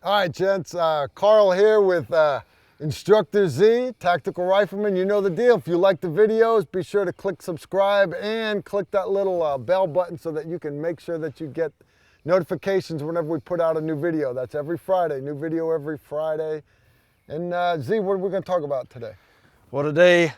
All right, gents, Carl here with Instructor Z, Tactical Rifleman. You know the deal. If you like the videos, be sure to click subscribe and click that little bell button so that you can make sure that you get notifications whenever we put out a new video. That's every Friday, new video every Friday. And Z, what are we going to talk about today? Well, today,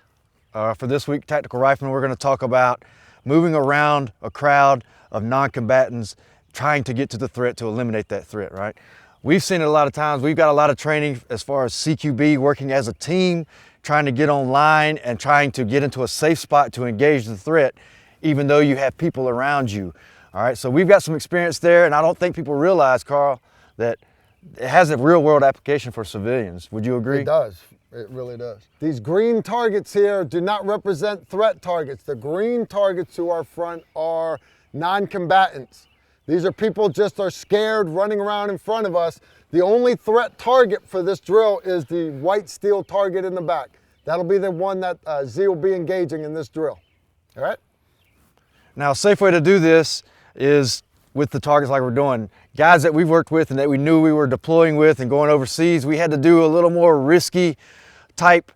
for this week, Tactical Rifleman, we're going to talk about moving around a crowd of non-combatants, trying to get to the threat, to eliminate that threat, right? We've seen it a lot of times. We've got a lot of training as far as CQB, working as a team, trying to get online and trying to get into a safe spot to engage the threat, even though you have people around you. All right, so we've got some experience there, and I don't think people realize, Carl, that it has a real world application for civilians. Would you agree? It does. It really does. These green targets here do not represent threat targets. The green targets to our front are non-combatants. These are people just are scared running around in front of us. The only threat target for this drill is the white steel target in the back. That'll be the one that Z will be engaging in this drill. All right? Now, a safe way to do this is with the targets like we're doing. Guys that we've worked with and that we knew we were deploying with and going overseas, we had to do a little more risky type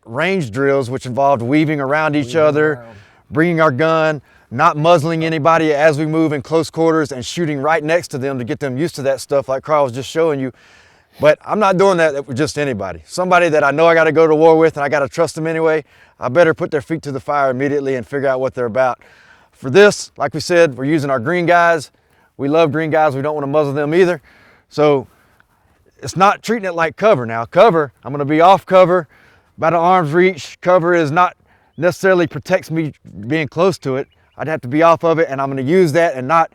range drills, which involved weaving around each other, bringing our gun, not muzzling anybody as we move in close quarters and shooting right next to them to get them used to that stuff like Carl was just showing you. But I'm not doing that with just anybody. Somebody that I know I got to go to war with and I got to trust them anyway, I better put their feet to the fire immediately and figure out what they're about. For this, like we said, we're using our green guys. We love green guys. We don't want to muzzle them either. So it's not treating it like cover now. Cover, I'm going to be off cover, about an arm's reach. Cover is not necessarily protects me being close to it. I'd have to be off of it, and I'm going to use that and not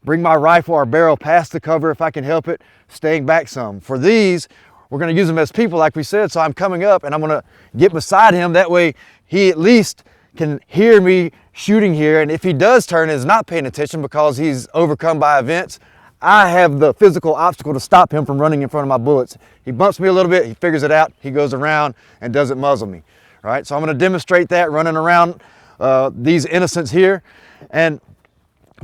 bring my rifle or barrel past the cover if I can help it, staying back some. For these, we're going to use them as people like we said, so I'm coming up and I'm going to get beside him. That way he at least can hear me shooting here, and if he does turn and is not paying attention because he's overcome by events, I have the physical obstacle to stop him from running in front of my bullets. He bumps me a little bit, he figures it out, he goes around and doesn't muzzle me. All right, so I'm going to demonstrate that running around these innocents here. And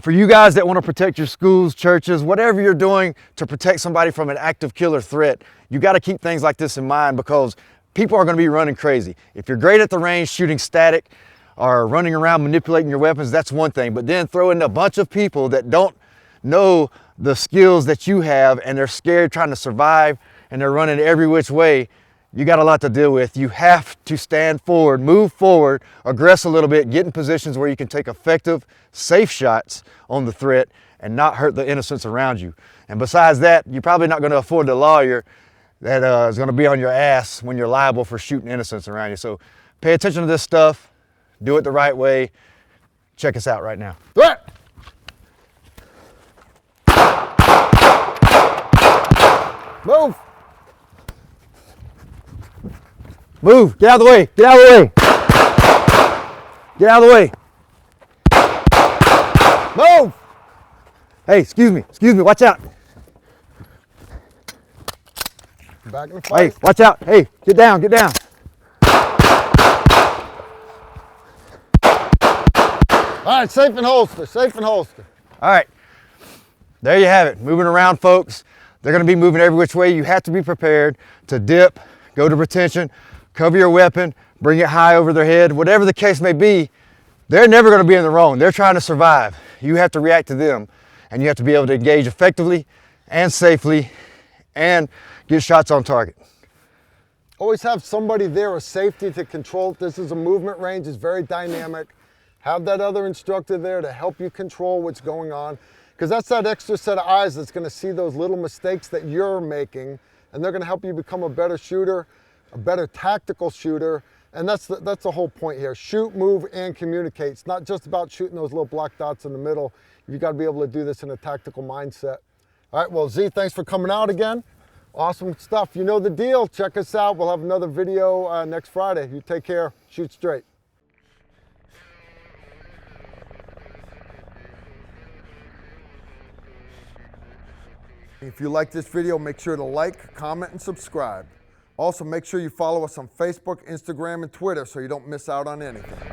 for you guys that want to protect your schools, churches, whatever you're doing to protect somebody from an active killer threat, you got to keep things like this in mind because people are going to be running crazy. If you're great at the range shooting static or running around manipulating your weapons, that's one thing. But then throw in a bunch of people that don't know the skills that you have and they're scared trying to survive and they're running every which way. You got a lot to deal with. You have to stand forward, move forward, aggress a little bit, get in positions where you can take effective, safe shots on the threat and not hurt the innocents around you. And besides that, you're probably not going to afford the lawyer that is going to be on your ass when you're liable for shooting innocents around you. So pay attention to this stuff, do it the right way. Check us out right now. Threat! Move! Move, get out of the way, get out of the way. Get out of the way. Move! Hey, excuse me, watch out. Back in the fight. Hey, watch out, hey, get down, get down. All right, safe and holster, safe and holster. All right, there you have it, moving around folks. They're gonna be moving every which way. You have to be prepared to dip, go to retention, cover your weapon, bring it high over their head, whatever the case may be. They're never going to be in the wrong. They're trying to survive. You have to react to them, and you have to be able to engage effectively and safely and get shots on target. Always have somebody there, a safety to control. This is a movement range, it's very dynamic. Have that other instructor there to help you control what's going on, because that's that extra set of eyes that's going to see those little mistakes that you're making, and they're going to help you become a better shooter, a better tactical shooter. And that's the whole point here. Shoot, move, and communicate. It's not just about shooting those little black dots in the middle. You've got to be able to do this in a tactical mindset. All right, well, Z, thanks for coming out again. Awesome stuff. You know the deal. Check us out. We'll have another video next Friday. You take care. Shoot straight. If you like this video, make sure to like, comment, and subscribe. Also, make sure you follow us on Facebook, Instagram, and Twitter so you don't miss out on anything.